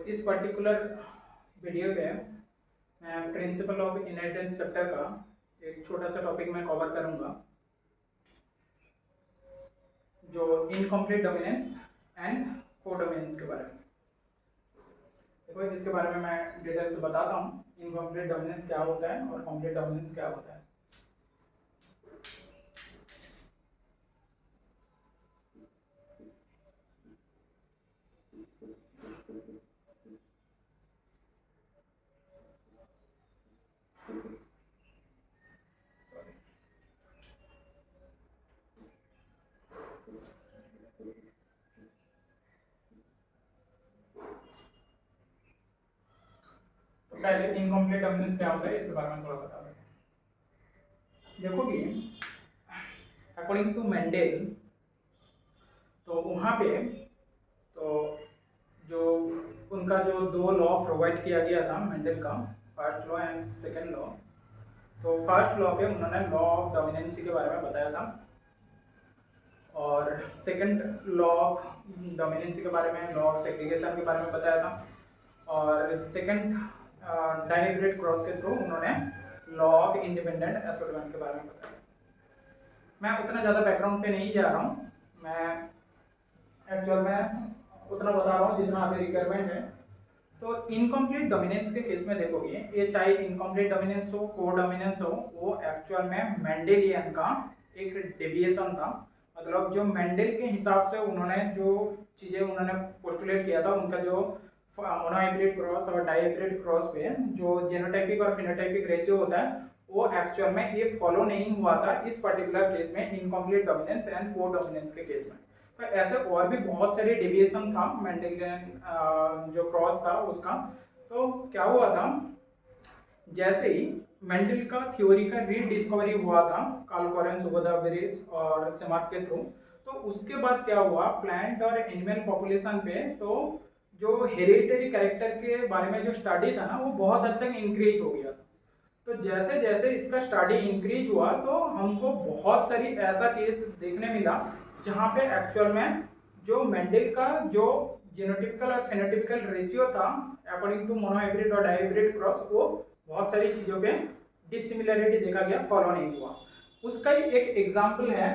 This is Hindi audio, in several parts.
इस पर्टिकुलर वीडियो पे मैं प्रिंसिपल ऑफ इनहेरिटेंस चैप्टर का एक छोटा सा टॉपिक मैं कवर करूंगा, जो इनकम्प्लीट डोमिनेंस एंड कोडोमिनेंस के बारे में। देखो, इसके बारे में मैं डिटेल से बताता हूँ, इनकम्प्लीट डोमिनेंस क्या होता है और कंप्लीट डोमिनेंस क्या होता है। पहले इनकम्प्लीट डोमिनेंस क्या होता है इसके बारे में थोड़ा बता देते हैं। देखो कि अकॉर्डिंग टू मेंडल, तो वहाँ पे तो जो उनका जो दो लॉ प्रोवाइड किया गया था मेंडल का, first law and second law. तो फर्स्ट लॉ पे उन्होंने लॉ ऑफ डोमिनेंसी के बारे में बताया था, और सेकंड लॉ ऑफ डोमिनेंसी के बारे में, लॉ ऑफ सेग्रीगेशन के बारे में बताया था, और सेकंड डायहाइब्रिड क्रॉस के थ्रू उन्होंने लॉ ऑफ इंडिपेंडेंट एसोर्टमेंट के बारे में बताया। मैं उतना ज़्यादा बैकग्राउंड पे नहीं जा रहा हूँ, मैं एक्चुअल में उतना बता रहा हूँ जितना अभी रिक्वायरमेंट है। तो इनकम्प्लीट डोमिनेंस के केस में देखोगे, ये चाहे इनकम्प्लीट डोमिनेंस हो, को डोमिनेंस हो, वो एक्चुअल में मेंडेलियन का एक डेविएशन था। मतलब जो मेंडल के हिसाब से उन्होंने जो चीज़ें उन्होंने पोस्टुलेट किया था, उनका जो मोनोहाइब्रिड क्रॉस और डायहाइब्रिड क्रॉस पे जो जेनोटाइपिक और फिनोटाइपिक रेशियो होता है, वो एक्चुअल में ये फॉलो नहीं हुआ था इस पर्टिकुलर केस में, इनकम्प्लीट डोमिनेंस एंड को डोमिनेंस के केस में। तो ऐसे और भी बहुत सारे डेविएशन था मेंडलियन जो क्रॉस था उसका। तो क्या हुआ था, जैसे ही मेंडल का थ्योरी का रीडिस्कवरी हुआ था कार्ल कोरेन, सुगोदा बेरिस और सेमार्क के थ्रू, तो उसके बाद क्या हुआ, प्लांट और एनिमल पॉपुलेशन पे तो जो हेरिडिटरी कैरेक्टर के बारे में जो स्टडी था ना, वो बहुत हद तक इंक्रीज हो गया। तो जैसे जैसे इसका स्टडी इंक्रीज हुआ, तो हमको बहुत सारी ऐसा केस देखने मिला जहाँ पे एक्चुअल में जो मेंडल का जो जीनोटिपिकल और फेनोटिपिकल रेशियो था अकॉर्डिंग टू मोनोहाइब्रिड और डायहाइब्रिड क्रॉस, वो बहुत सारी चीज़ों पे डिसिमिलरिटी देखा गया, फॉलो नहीं हुआ। उसका ही एक एग्जाम्पल है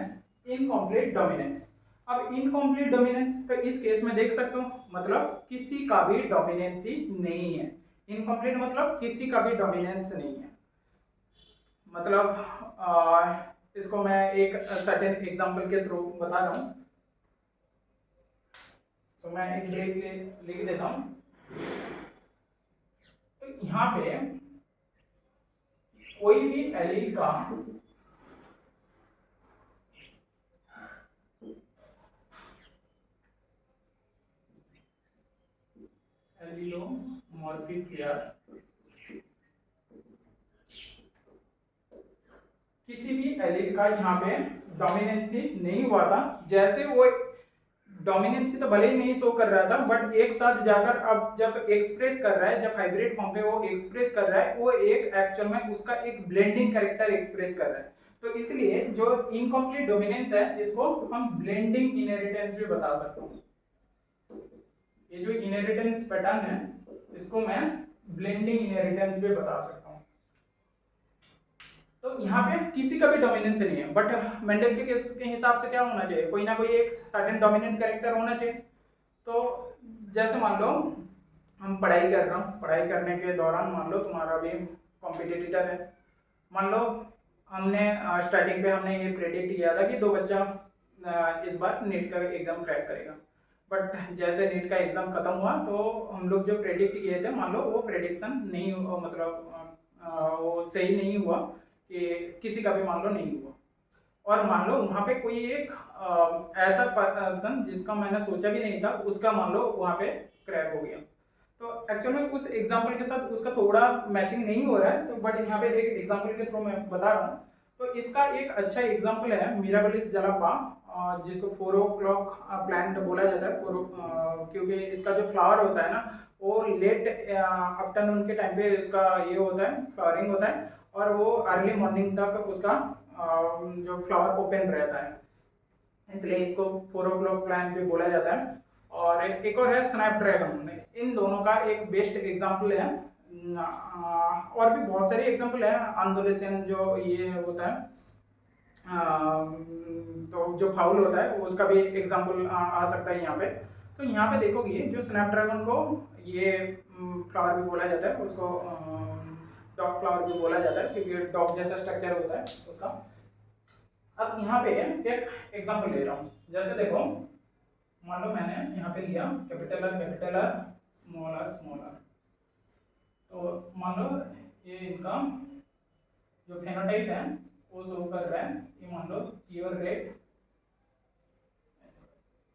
इनकम्प्लीट डोमिनेंस। अब इनकम्प्लीट डोमिनेंस तो इस केस में देख सकते हो, मतलब किसी का भी डोमिनेंसी नहीं है। इनकम्प्लीट मतलब किसी का भी डोमिनेंस नहीं है। मतलब इसको मैं एक सर्टेन एग्जांपल के थ्रू बता रहा हूँ। तो मैं एक ब्रेक लिख देता हूँ। तो यहाँ पे कोई भी एलील का एलीलोमॉर्फिक पेयर किसी भी एलील का यहाँ पे डोमिनेंसी नहीं हुआ था। जैसे वो डोमिनेंसी तो भले ही नहीं शो कर रहा था, बट एक साथ जाकर अब जब एक्सप्रेस कर रहा है, जब हाइब्रिड फॉर्म पे वो एक्सप्रेस कर रहा है, वो एक एक्चुअल में उसका एक ब्लेंडिंग कैरेक्टर एक्सप्रेस कर रहा है। तो इसलिए जो इनकम्प्लीट डोमिनेंस है, इसको हम ब्लेंडिंग इनहेरिटेंस भी बता सकते हैं। ये जो इनहेरिटेंस पैटर्न है, इसको मैं ब्लेंडिंग इनहेरिटेंस भी बता सकता हूँ। तो यहाँ पे किसी का भी डोमिनेंस नहीं है, बट मेंडल के केस के हिसाब से क्या होना चाहिए, कोई ना कोई एक सर्टेन डोमिनेंट कैरेक्टर होना चाहिए। तो जैसे मान लो हम पढ़ाई कर रहा हूँ, पढ़ाई करने के दौरान मान लो तुम्हारा भी कॉम्पिटिटर है। मान लो हमने स्टार्टिंग पे हमने ये प्रेडिक्ट किया था कि दो बच्चा इस बार नीट का एग्जाम क्रैक करेगा, बट जैसे नीट का एग्जाम खत्म हुआ, तो हम लोग जो प्रेडिक्ट किए थे, मान लो वो प्रेडिक्शन नहीं, मतलब वो सही नहीं हुआ, कि किसी का भी मान लो नहीं हुआ। और मान लो वहाँ पे कोई एक ऐसा पर्सन जिसका मैंने सोचा भी नहीं था, उसका मान लो वहाँ पे क्रैक हो गया। तो एक्चुअल में उस एग्जाम्पल के साथ उसका थोड़ा मैचिंग नहीं हो रहा है, तो बट यहाँ पे एक एग्जाम्पल के थ्रू मैं बता रहा हूँ। तो इसका एक अच्छा एग्जाम्पल है मिराबिलिस जलापा, जिसको 4 o'clock प्लांट बोला जाता है। क्योंकि इसका जो फ्लावर होता है ना, वो लेट आफ्टरनून के टाइम पे इसका ये होता है, फ्लावरिंग होता है, और वो अर्ली मॉर्निंग तक उसका जो फ्लावर ओपन रहता है, इसलिए इसको 4 o'clock प्लांट भी बोला जाता है। और एक और है स्नैपड्रैगन। इन दोनों का एक बेस्ट एग्जांपल है। और भी बहुत सारे एग्जांपल है। आंदोलन जो ये होता है, तो जो फाउल होता है उसका भी एग्जांपल आ सकता है यहाँ पे। तो यहाँ पे देखोगे जो स्नैपड्रैगन को ये फ्लावर भी बोला जाता है, उसको डॉग फ्लावर भी बोला जाता है क्योंकि डॉग जैसा स्ट्रक्चर होता है उसका। अब यहाँ पे एक एग्जांपल ले रहा हूँ। जैसे देखो, मान लो मैंने यहाँ पे लिया कैपिटल आर स्मॉल आर। तो मान लो ये इनका जो फेनोटाइप है वो शो कर रहा है, ये मान लो प्योर रेड,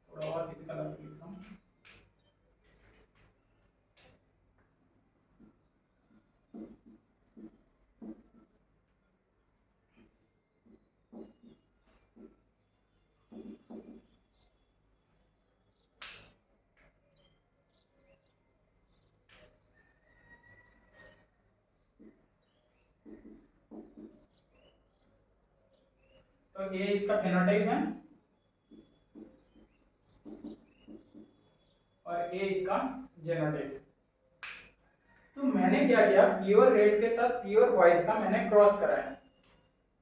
थोड़ा और किसी कलर पे लिखता हूँ। तो ये इसका फेनोटाइप है और ये इसका जेनोटाइप। तो मैंने क्या किया, प्योर रेड के साथ प्योर व्हाइट का मैंने क्रॉस कराया।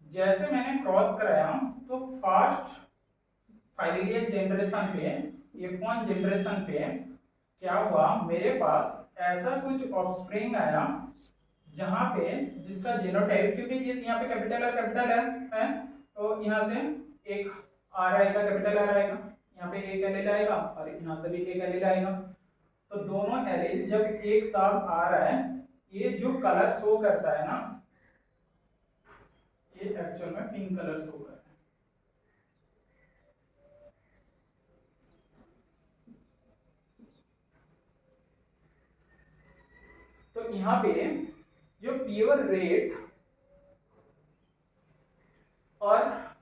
जैसे मैंने क्रॉस कराया तो फर्स्ट फाइलियल जनरेशन पे, F1 जनरेशन पे क्या हुआ, मेरे पास ऐसा कुछ ऑफस्प्रिंग आया जहां पे जिसका जीनोटाइप, क्योंकि ये यहाँ पे कैपिटल है तो यहाँ से एक आर आएगा, कैपिटल आर आएगा, यहाँ पे एक एलिल आएगा और यहाँ से भी एक एलिल आएगा। तो दोनों एलिल जब एक साथ आ रहा है, ये जो कलर शो करता है ना, ये एक्चुअल में पिंक कलर शो करता है। तो यहाँ पे जो प्योर रेड और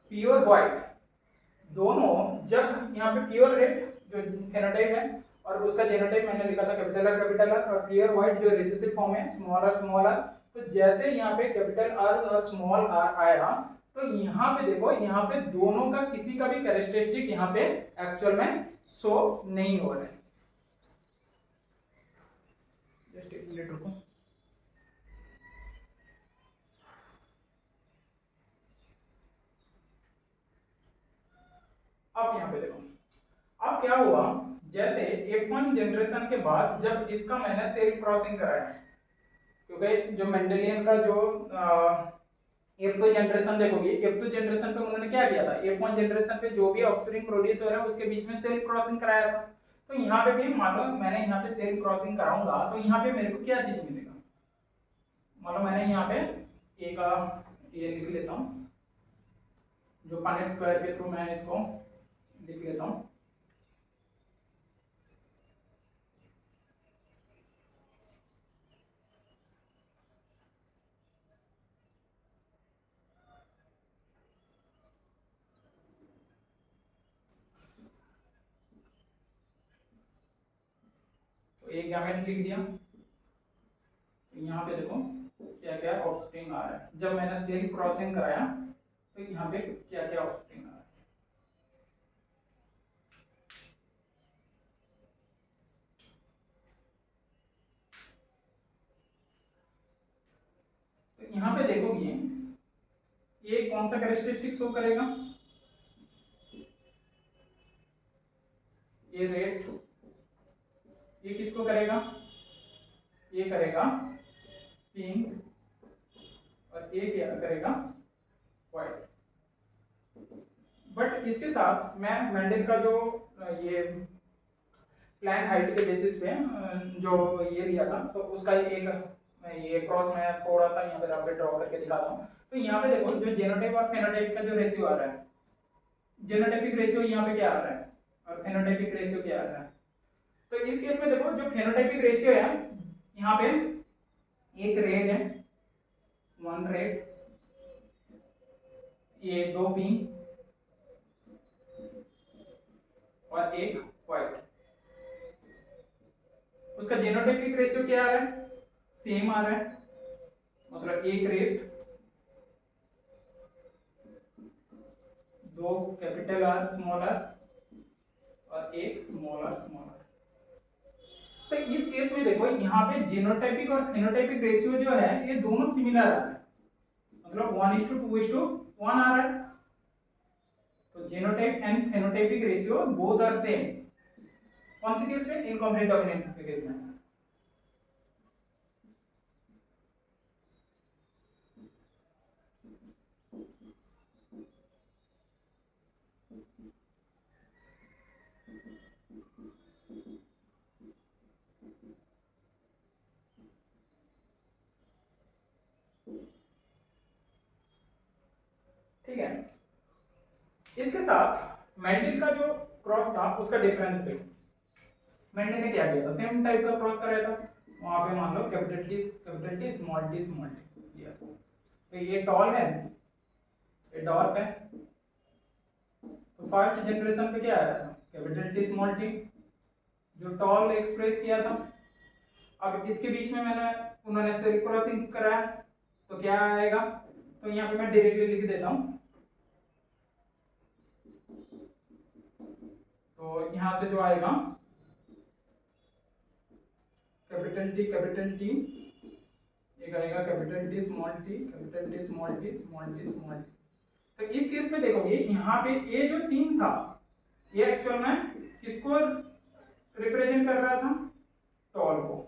प्योर व्हाइट दोनों, जब यहाँ पे प्योर रेड जो फेनोटाइप है और उसका जेनोटाइप मैंने लिखा था कैपिटल आर और प्योर व्हाइट जो रिसेसिव फॉर्म है स्मॉल आर। तो जैसे यहाँ पे कैपिटल आर और स्मॉल आर आया तो यहाँ पे देखो, यहाँ पे दोनों का किसी का भी कैरेक्टरिस्टिक यहाँ पे एक्चुअल में शो नहीं हो रहा है। जस्ट एक मिनट रुको। अब यहाँ पे देखो, अब क्या हुआ, जैसे F1 जनरेशन के बाद जब इसका मैंने सेल क्रॉसिंग कराया, क्योंकि जो मेंडेलियन का जो F2 जनरेशन देखोगे, F2 जनरेशन पे उन्होंने क्या किया था, F1 जनरेशन पे जो भी ऑफस्प्रिंग प्रोड्यूस हो रहा है उसके बीच में सेल क्रॉसिंग कराया था। तो यहाँ पे भी मान लो मैंने यहाँ पे सेल क्रॉसिंग कराऊंगा तो यहाँ पे मेरे को क्या चीज मिलेगा, मान लो मैंने यहाँ पे एक ये लिख लेता हूँ, जो पनेट स्क्वायर के थ्रू मैं इसको लिख लेता हूँ। तो एक गैमेट लिख दिया। तो यहाँ पे देखो क्या क्या ऑफस्प्रिंग आ रहा है, जब मैंने सेल क्रॉसिंग कराया तो यहाँ पे क्या क्या ऑफस्प्रिंग आ रहा है। तो यहाँ पे देखोगे ये कौन सा कैरेक्टरिस्टिक शो करेगा, ये रेड, ये किसको करेगा, ये करेगा पिंक और ये क्या करेगा व्हाइट। बट इसके साथ मैं मेंडल का जो ये प्लान हाइट के बेसिस पे जो ये लिया था तो उसका एक ये क्रॉस मैं थोड़ा सा यहाँ पे रफ ड्रॉ करके दिखाता हूँ। तो यहाँ पे देखो जो जेनोटाइप और फेनोटाइप का जो रेशियो आ रहा है, जेनोटाइपिक रेशियो यहाँ पे क्या आ रहा है और फेनोटाइपिक रेशियो क्या आ रहा है। तो इस केस में देखो जो फेनोटाइपिक रेशियो है, यहाँ पे एक रेड है, वन रेड, ये दो पिंक और एक व्हाइट। उसका जेनोटाइपिक रेशियो क्या आ रहा है, सेम आ रहा है, मतलब एक रेड, दो कैपिटल आर स्मॉल आर और एक स्मॉलर स्मॉलर। तो इस केस में देखो यहाँ पे जीनोटाइपिक और फेनोटाइपिक रेशियो जो है ये दोनों सिमिलर आ रहा है, मतलब 1:2:1 आ रहा है। तो genotype and phenotypic ratio both are same. कौन सी केस में? इनकम्प्लीट डोमिनेंस के केस में। ठीक है, इसके साथ मेंडल का जो क्रॉस था उसका डिफरेंस देखो। मेंडल ने क्या किया था? सेम टाइप का क्रॉस कराया था। वहां पे मान लो कैपिटल टी स्मॉल टी किया था। तो ये टॉल है, ये डॉर्फ है। तो फर्स्ट जनरेशन पे क्या आया था? कैपिटल टी स्मॉल टी, जो टॉल एक्सप्रेस किया था। अब इसके बीच में उन्होंने सेल क्रॉसिंग कराया, तो क्या आएगा? तो यहाँ पे मैं डायरेक्टली लिख देता हूं। तो यहां से जो आएगा कैपिटल टी एक आएगा capital T small T, capital T small T, small T small T. तो इस केस में देखोगे यहाँ पे ये जो 3 था ये एक्चुअल में किसको रिप्रेजेंट कर रहा था? टॉल को।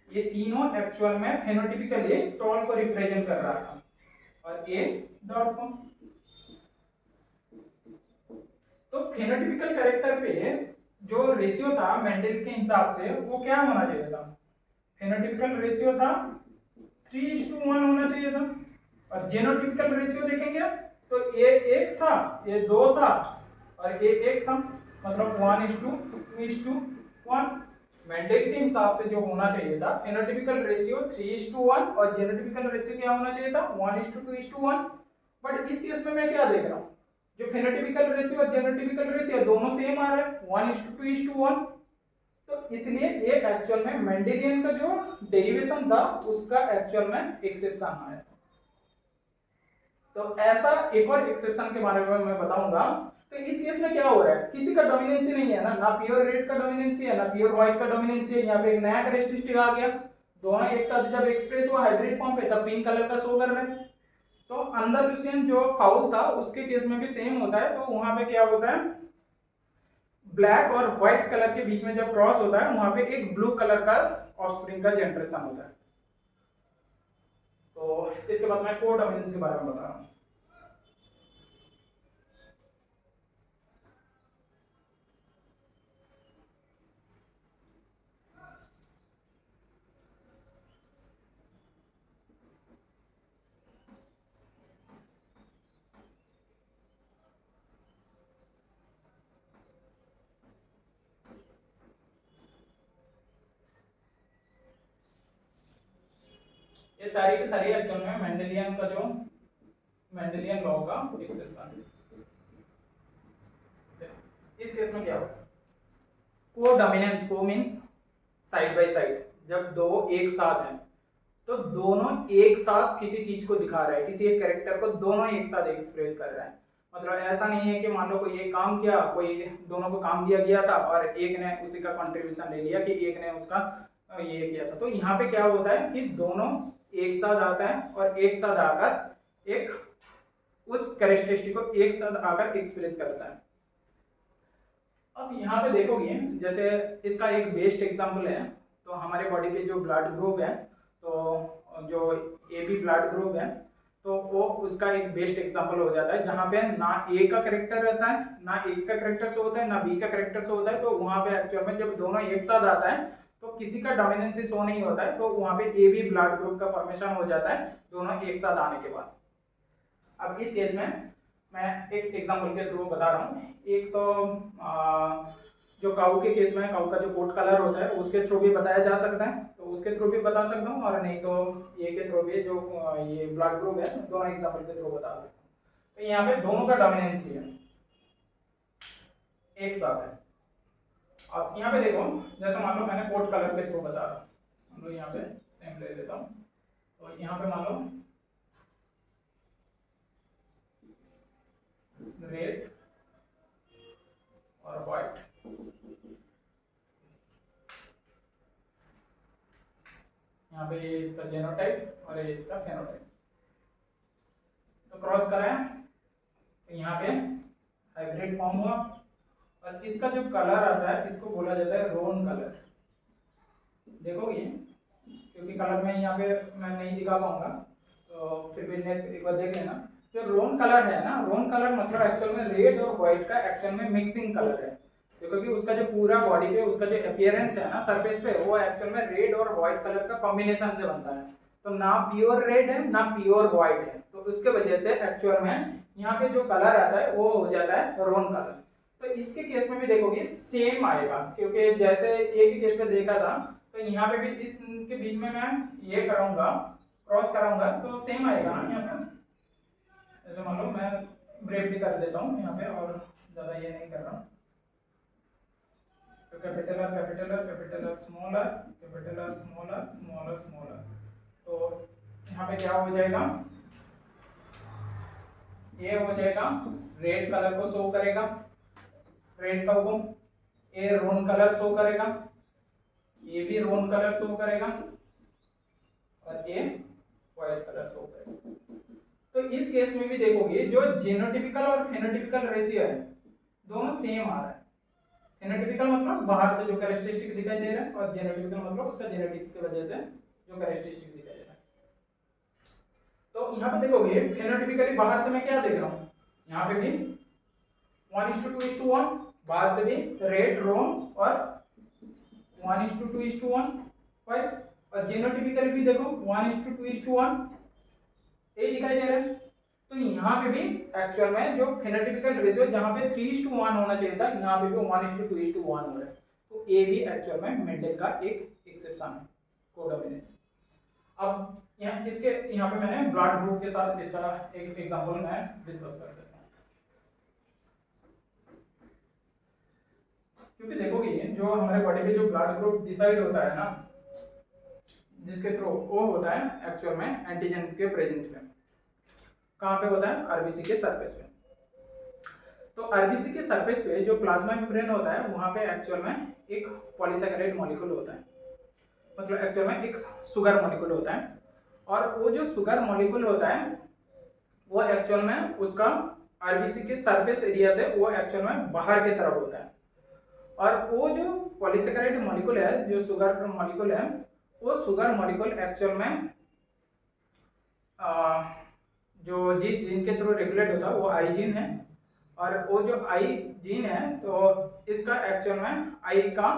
ये तीनों एक्चुअल में फेनोटिपिकली टॉल को रिप्रेजेंट कर रहा था और ये डॉर्फ को। तो फेनोटिपिकल कैरेक्टर पे जो रेशियो था मेंडल के हिसाब से वो क्या होना चाहिए था? फेनोटिपिकल रेशियो था 3:1 होना चाहिए था। और जीनोटिपिकल रेशियो देखेंगे तो ये 1 था, ये 2 था और ये 1 था, मतलब 1:2:1। मेंडल के हिसाब से जो होना चाहिए था फेनोटिपिकल रेशियो 3:1 और जीनोटिपिकल रेशियो क्या होना चाहिए था? 1:2:1। बट इस केस में मैं क्या देख रहा हूँ? जो फेनोटिपिकल रेशियो और जीनोटिपिकल रेशियो दोनों सेम आ रहा है, 1:2:1। तो इसलिए ये एक्चुअल में मेंडेलियन का जो डेरिवेशन था उसका एक्चुअल में एक्सेप्शन आया था। तो ऐसा एक और एक्सेप्शन के बारे में मैं बताऊंगा। तो इस केस में क्या हो रहा है? किसी का डोमिनेंसी नहीं है ना प्योर रेड का डोमिनेंसी है, ना प्योर व्हाइट का डोमिनेंसी है। यहाँ पे एक नया कैरेक्टरिस्टिक आ गया, दोनों एक साथ जब एक्सप्रेस हुआ हाइब्रिड फॉर्म पे तब पिंक कलर का शो कर रहा है। तो अंडरलूसियन जो फाउल था उसके केस में भी सेम होता है। तो वहां पे क्या होता है? ब्लैक और व्हाइट कलर के बीच में जब क्रॉस होता है वहां पे एक ब्लू कलर का ऑफस्प्रिंग का जनरेशन होता है। तो इसके बाद मैं को डोमिनेंस के बारे में बता रहा हूं। ये सारी की सारी एक्चुअल में मेंडेलियन का जो मेंडेलियन लॉ का एक्सेप्शन। इस केस में क्या होगा? को डोमिनेंस, को मींस साइड बाय साइड, जब दो एक साथ हैं तो दोनों एक साथ किसी चीज को दिखा रहा है, किसी एक कैरेक्टर को दोनों एक साथ एक्सप्रेस कर रहा है। मतलब ऐसा नहीं है कि मान लो कोई एक काम किया, कोई दोनों को काम दिया गया था और एक ने उसी का कंट्रीब्यूशन ले लिया कि एक ने उसका ये किया था। तो यहाँ पे क्या होता है कि दोनों एक साथ आता है और एक साथ आकर एक उस कैरेक्टरिस्टिक को एक साथ आकर एक्सप्रेस करता है। अब यहाँ पे देखोगे जैसे इसका एक बेस्ट एग्जांपल है, तो हमारे बॉडी पे जो ब्लड ग्रुप है, तो जो AB ब्लड ग्रुप है, तो वो उसका एक बेस्ट एग्जांपल हो जाता है जहाँ पे ना A का कैरेक्टर रहता है, ना A का कैरेक्टर शो होता है, ना B का कैरेक्टर शो होता है। तो वहाँ पे एक्चुअल में जब दोनों एक साथ आता है तो किसी का डोमिनेंसी शो नहीं होता है, तो वहाँ पे AB ब्लड ग्रुप का फॉर्मेशन हो जाता है दोनों एक साथ आने के बाद। अब इस केस में मैं एक एग्जांपल के थ्रू बता रहा हूँ। एक तो जो काऊ के केस में काऊ का जो कोट कलर होता है उसके थ्रू भी बताया जा सकता है, तो उसके थ्रू भी बता सकता हूँ, और नहीं तो ये के थ्रू भी जो ये ब्लड ग्रुप है दोनों एग्जांपल के थ्रू बता सकता हूँ। तो यहाँ पे दोनों का डोमिनेंसी है, एक साथ है। अब यहाँ पे देखो जैसे मान लो मैंने कोट कलर के थ्रू बता रहा हूँ, मान लो यहाँ पे सेम ले लेता हूँ। तो यहाँ पे मान लो रेड और व्हाइट, यहाँ पे ये इसका जेनोटाइप और ये इसका फेनोटाइप। तो क्रॉस कराया तो यहाँ पे हाइब्रिड फॉर्म हुआ, और इसका जो कलर आता है इसको बोला जाता है रोन कलर। देखोगे क्योंकि कलर में यहाँ पे मैं नहीं दिखा पाऊंगा, तो फिर भी नेट एक बार देख लेना। जो रोन कलर है ना, रोन कलर मतलब एक्चुअल में रेड और व्हाइट का एक्चुअल में मिक्सिंग कलर है, क्योंकि उसका जो पूरा बॉडी पे उसका जो अपीयरेंस है ना सरफेस पे, वो एक्चुअल में रेड और व्हाइट कलर का कॉम्बिनेशन से बनता है। तो ना प्योर रेड है ना प्योर व्हाइट है, तो उसके वजह से एक्चुअल में यहाँ पे जो कलर आता है वो हो जाता है रोन कलर। तो इसके केस में भी देखोगे सेम आएगा, क्योंकि जैसे एक ही केस में देखा था, तो यहाँ पे भी इनके बीच में मैं ये कराऊंगा, क्रॉस कराऊंगा, तो सेम आएगा यहाँ पे। जैसे मान लो मैं ब्रेक भी कर देता हूँ यहाँ पे, और ज्यादा ये नहीं कर रहा हूँ। तो capital R capital R capital R small R capital R small R small R small R. तो यहाँ पे क्या हो जाएगा, ये हो जाएगा रेड कलर को शो करेगा, रेड का हुक्म, ये रोन कलर शो करेगा, ये भी रोन कलर शो करेगा, और ये व्हाइट कलर शो करेगा। तो इस केस में भी देखोगे जो जीनोटिपिकल और फेनोटिपिकल रेशियो है दोनों सेम आ रहा है। फेनोटिपिकल मतलब बाहर से जो कैरेक्टरिस्टिक दिखाई दे रहा है, और जीनोटिपिकल मतलब उसका जेनेटिक्स की वजह से जो कैरेक्टरिस्टिक दिखाई दे रहा है। तो यहाँ पे देखोगे फेनोटिपिकली बाहर से मैं क्या देख रहा हूँ, यहाँ पे भी 1:2:1, बाहर से भी रेड रोन और 1:2:1, राइट। और जीनोटिपिकली भी देखो 1:2:1 यही दिखाई दे रहा है। तो यहाँ पे भी एक्चुअल में जो फेनोटिपिकल रेशियो जहाँ पे 3:1 होना चाहिए था, यहाँ पे भी 1:2:1 हो रहा है। तो ये भी एक्चुअल में मेंडल का एक एक्सेप्शन है, कोडोमिनेंस। अब यहाँ पे मैंने ब्लड ग्रुप के साथ इसका एक एग्जांपल मैं डिस्कस कर देता हूँ, क्योंकि देखोगे जो हमारे बॉडी पे जो ब्लड ग्रुप डिसाइड होता है ना, जिसके थ्रू वो होता है एक्चुअल में एंटीजन के प्रेजेंस में। कहाँ पे होता है, आरबीसी के सरफेस पे। तो आरबीसी के सरफेस पे जो प्लाज्मा मेम्ब्रेन होता है, वहां पे एक्चुअल में एक पॉलीसैकेराइड मॉलिक्यूल होता है, मतलब एक्चुअल में एक शुगर मॉलिक्यूल होता है। और वो जो शुगर मॉलिक्यूल होता है वो एक्चुअल में उसका आरबीसी के सरफेस एरिया से वो एक्चुअल में बाहर की तरफ होता है। और वो जो पॉलीसैकेराइड मॉलिक्यूल है, जो शुगर मॉलिक्यूल है, वो शुगर मॉलिक्यूल एक्चुअल में जो जिस जीन के थ्रू रेगुलेट होता है वो आई जीन है। और वो जो आई जीन है, तो इसका एक्चुअल में आई का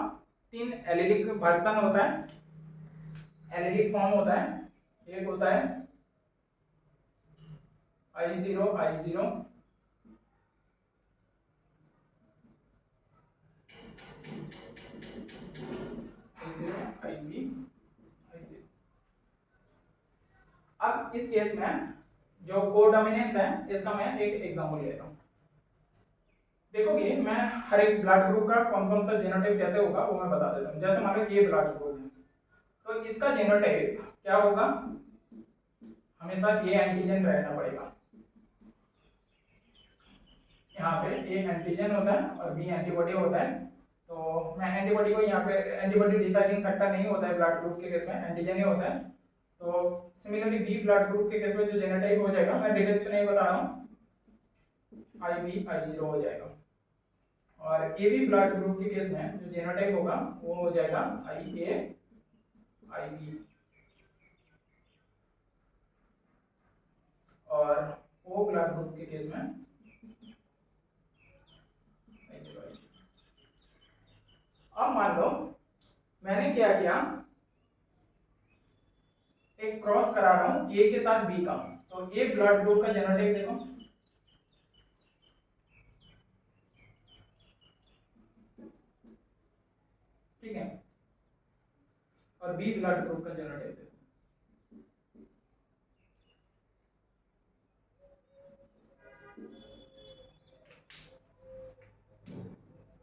3 एलिलिक वर्जन होता है, एलिलिक फॉर्म होता है। एक होता है I0 I0, IB। अब इस केस में जो कोडोमिनेंस है, इसका मैं एक एग्जांपल लेता हूँ। देखोगे मैं हर एक ब्लड ग्रुप का कौन कौन सा जीनोटाइप कैसे होगा वो मैं बता देता हूँ। जैसे मान लो ये ब्लड ग्रुप है, तो इसका जीनोटाइप क्या होगा, हमेशा ए एंटीजन रहना पड़ेगा। यहाँ पे ए एंटीजन होता है और बी एंटीबॉडी होता है। तो मैं एंटीबॉडी को यहाँ पे, एंटीबॉडी डिसाइडिंग फैक्टर नहीं होता है ब्लड ग्रुप के केस में, एंटीजन ही होता है। तो सिमिलरली बी ब्लड ग्रुप के केस में जो जीनोटाइप हो जाएगा, मैं डिटेल से नहीं बता रहा हूँ, IB I0 हो जाएगा। और ए बी ब्लड ग्रुप के केस में जो जीनोटाइप होगा वो हो जाएगा IA IB। और ओ ब्लड ग्रुप के केस में अब मान लो मैंने क्या किया, एक क्रॉस करा रहा हूं ए के साथ बी का। तो ए ब्लड ग्रुप का जीनोटाइप देखो, ठीक है, और बी ब्लड ग्रुप का जीनोटाइप देखो।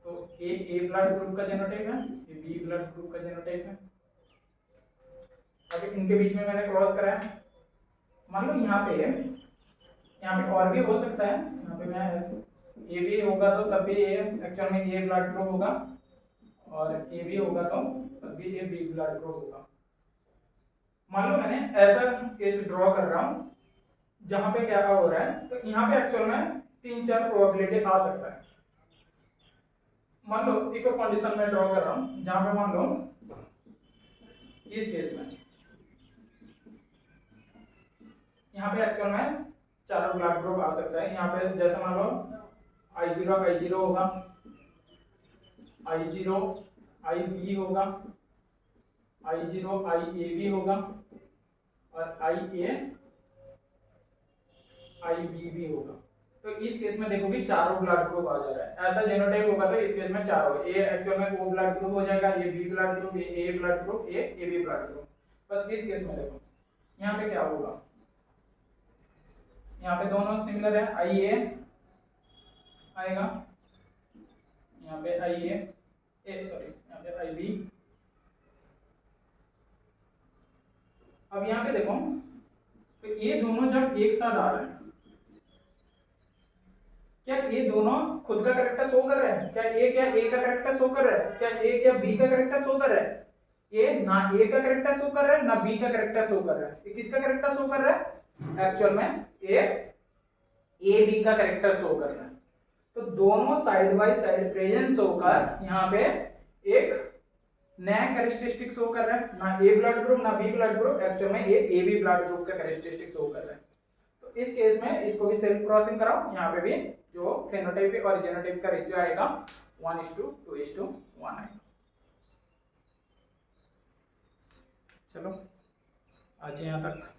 तो ए ब्लड ग्रुप का जीनोटाइप है, ये बी ब्लड ग्रुप का जीनोटाइप है। अभी इनके बीच में मैंने क्रॉस कराया, मान लो यहाँ पे और भी हो सकता है, यहाँ पे मैं ऐसे ए भी होगा तो तब भी ये एक्चुअल में ए ब्लड ग्रुप होगा, और ए भी होगा तो तब भी ये बी ब्लड ग्रुप होगा। मान लो मैंने ऐसा केस ड्रॉ कर रहा हूं जहां पे क्या हो रहा है, तो यहाँ पे एक्चुअल में 3-4 प्रोबेबिलिटी आ सकता है। मान लो एक कंडीशन में ड्रॉ कर रहा हूं जहां पे मान लो इस केस में यहाँ पे एक्चुअल में चारों ब्लड ग्रुप आ सकता है। यहाँ पे जैसे मान लो I0 होगा, I0 IB होगा, I0 IAB होगा और IA IBB होगा। तो इस केस में देखो कि चारों ब्लड ग्रुप आ जा रहा है। ऐसा जेनोटाइप होगा तो इस केस में चारों ए एक्चुअल में O ब्लड ग्रुप हो जाएगा, ये B ब्लड ग्रुप, ये A ब्लड ग्रुप, ये AB ब्लड ग्रुप। बस इस केस में देखो यहाँ पे क्या होगा, यहाँ पे दोनों सिमिलर है, IA आएगा, यहाँ पे यहाँ पे IB। अब यहाँ पे देखो तो ये दोनों जब एक साथ आ रहे हैं, क्या ये दोनों खुद का करेक्टर शो कर रहे हैं? क्या A का करेक्टर शो कर रहा है? क्या A क्या B का करेक्टर शो कर रहा है? ये ना A का करेक्टर शो कर रहा है ना B का करेक्टर शो कर रहा है। ये किसका करेक्टर शो कर रहा है? एक्चुअल में A B का करेक्टर शो कर रहा है। तो दोनों साइड बाय साइड प्रेजेंस होकर यहाँ पे एक नया कैरेक्टरिस्टिक शो कर रहा है। ना A ब्लड ग्रुप ना B ब्लड ग्रुप, एक्चुअल में ये AB ब्लड ग्रुप का कैरेक्टरिस्टिक शो कर रहा है। तो इस केस में इसको भी सेल्फ क्रॉसिंग कराओ, यहाँ पे भी जो फेनोटाइप और जेनोटाइप का रेशियो आएगा 1:2:1 आएगा। चलो आज यहाँ तक।